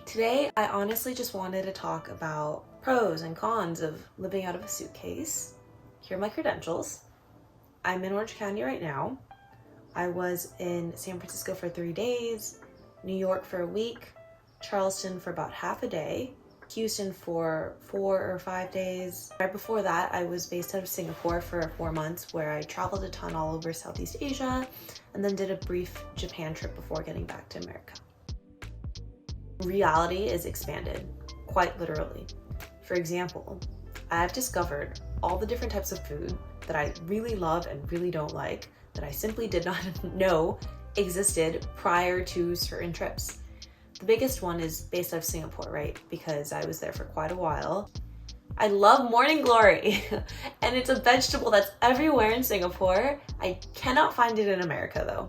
Today, I honestly just wanted to talk about pros and cons of living out of a suitcase. Here are my credentials. I'm in Orange County right now. I was in San Francisco for 3 days, New York for a week, Charleston for about half a day, Houston for 4 or 5 days. Right before that, I was based out of Singapore for 4 months, where I traveled a ton all over Southeast Asia and then did a brief Japan trip before getting back to America. Reality is expanded, quite literally. For example, I have discovered all the different types of food that I really love and really don't like that I simply did not know existed prior to certain trips. The biggest one is based out of Singapore, right? Because I was there for quite a while. I love morning glory, and it's a vegetable that's everywhere in Singapore. I cannot find it in America though.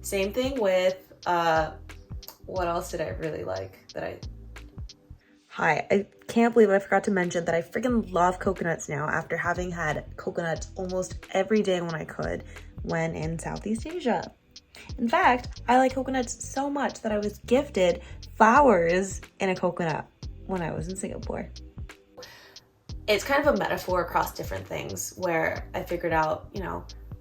Same thing with, what else did I really like Hi, I can't believe I forgot to mention that I freaking love coconuts now after having had coconuts almost every day when I could when in Southeast Asia. In fact, I like coconuts so much that I was gifted flowers in a coconut when I was in Singapore. It's kind of a metaphor across different things where I figured out,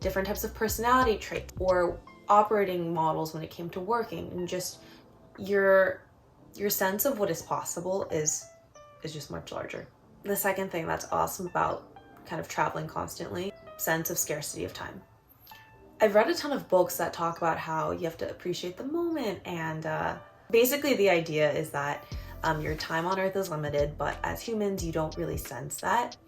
different types of personality traits or operating models when it came to working, and just your sense of what is possible is just much larger. The second thing that's awesome about kind of traveling constantly, sense of scarcity of time. I've read a ton of books that talk about how you have to appreciate the moment, and basically the idea is that your time on earth is limited, but as humans you don't really sense that.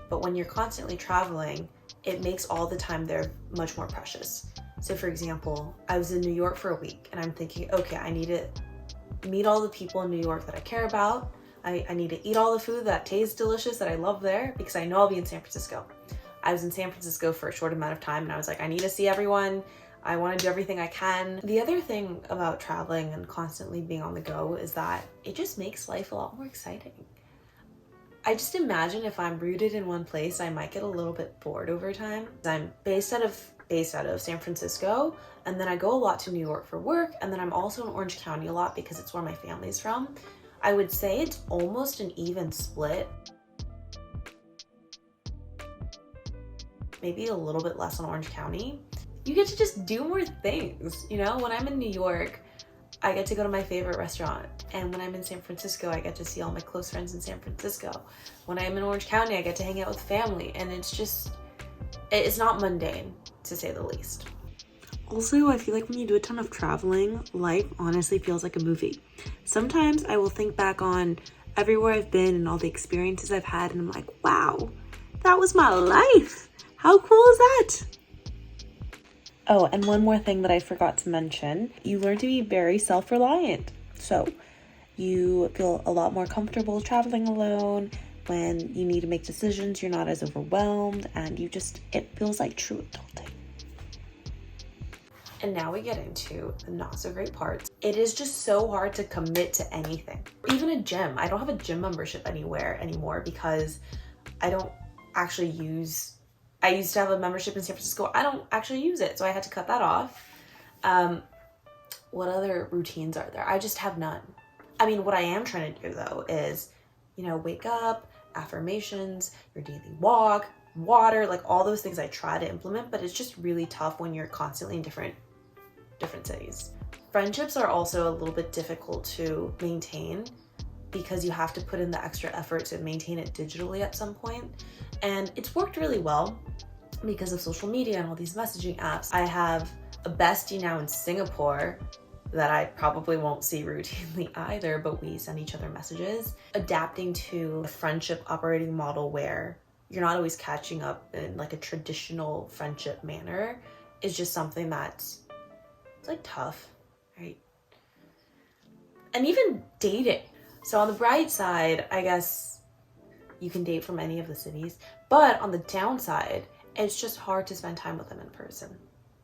But when you're constantly traveling, it makes all the time there much more precious. So for example, I was in New York for a week and I'm thinking, okay, I need to meet all the people in New York that I care about. I need to eat all the food that tastes delicious that I love there because I know I'll be in San Francisco. I was in San Francisco for a short amount of time and I was like, I need to see everyone. I want to do everything I can. The other thing about traveling and constantly being on the go is that it just makes life a lot more exciting. I just imagine if I'm rooted in one place, I might get a little bit bored over time. I'm based out of San Francisco, and then I go a lot to New York for work, and then I'm also in Orange County a lot because it's where my family's from. I would say it's almost an even split. Maybe a little bit less in Orange County. You get to just do more things, When I'm in New York, I get to go to my favorite restaurant. And when I'm in San Francisco, I get to see all my close friends in San Francisco. When I'm in Orange County, I get to hang out with family. And it's not mundane, to say the least. Also, I feel like when you do a ton of traveling, life honestly feels like a movie. Sometimes I will think back on everywhere I've been and all the experiences I've had, and I'm like, wow, that was my life. How cool is that? Oh, and one more thing that I forgot to mention, you learn to be very self-reliant. So you feel a lot more comfortable traveling alone. When you need to make decisions, you're not as overwhelmed, and it feels like true adulting. And now we get into the not so great parts. It is just so hard to commit to anything. Even a gym. I don't have a gym membership anywhere anymore because I don't actually I used to have a membership in San Francisco. I don't actually use it, so I had to cut that off. What other routines are there? I just have none. I mean, what I am trying to do though is, wake up, affirmations, your daily walk, water, like all those things I try to implement, but it's just really tough when you're constantly in different cities. Friendships are also a little bit difficult to maintain because you have to put in the extra effort to maintain it digitally at some point. And it's worked really well because of social media and all these messaging apps. I have a bestie now in Singapore that I probably won't see routinely either, but we send each other messages. Adapting to a friendship operating model where you're not always catching up in like a traditional friendship manner is just something it's like tough, right? And even dating. So on the bright side, I guess you can date from any of the cities, but on the downside, it's just hard to spend time with them in person.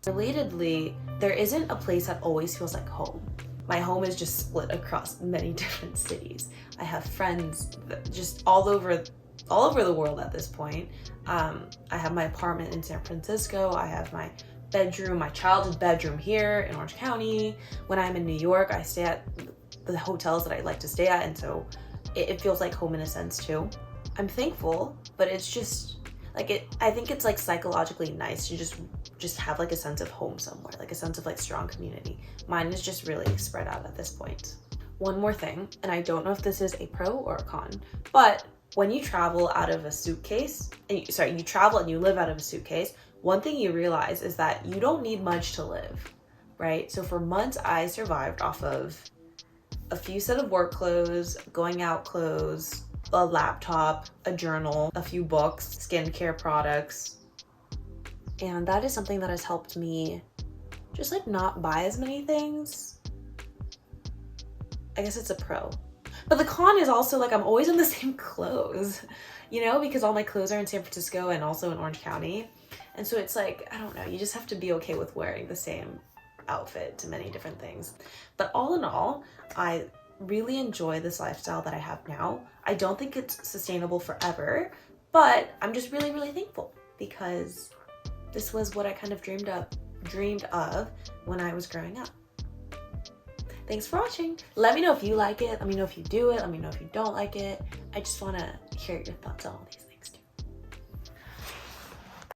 Relatedly, there isn't a place that always feels like home. My home is just split across many different cities. I have friends just all over the world at this point. I have my apartment in San Francisco. I have my childhood bedroom here in Orange County. When I'm in New York, I stay at the hotels that I like to stay at, and so it feels like home in a sense too. I'm thankful, but it's just like I think it's like psychologically nice to just have like a sense of home somewhere, like a sense of like strong community. Mine is just really spread out at this point. One more thing, and I don't know if this is a pro or a con, but when you travel out of a suitcase, you travel and you live out of a suitcase, one thing you realize is that you don't need much to live, right? So for months, I survived off of a few set of work clothes, going out clothes, a laptop, a journal, a few books, skincare products. And that is something that has helped me just like not buy as many things. I guess it's a pro. But the con is also like I'm always in the same clothes, you know, because all my clothes are in San Francisco and also in Orange County. And so it's like, I don't know, you just have to be okay with wearing the same outfit to many different things. But all in all, I really enjoy this lifestyle that I have now. I don't think it's sustainable forever, but I'm just really, really thankful because this was what I kind of dreamed of when I was growing up. Thanks for watching. Let me know if you like it. Let me know if you do it. Let me know if you don't like it. I just want to hear your thoughts on all these things.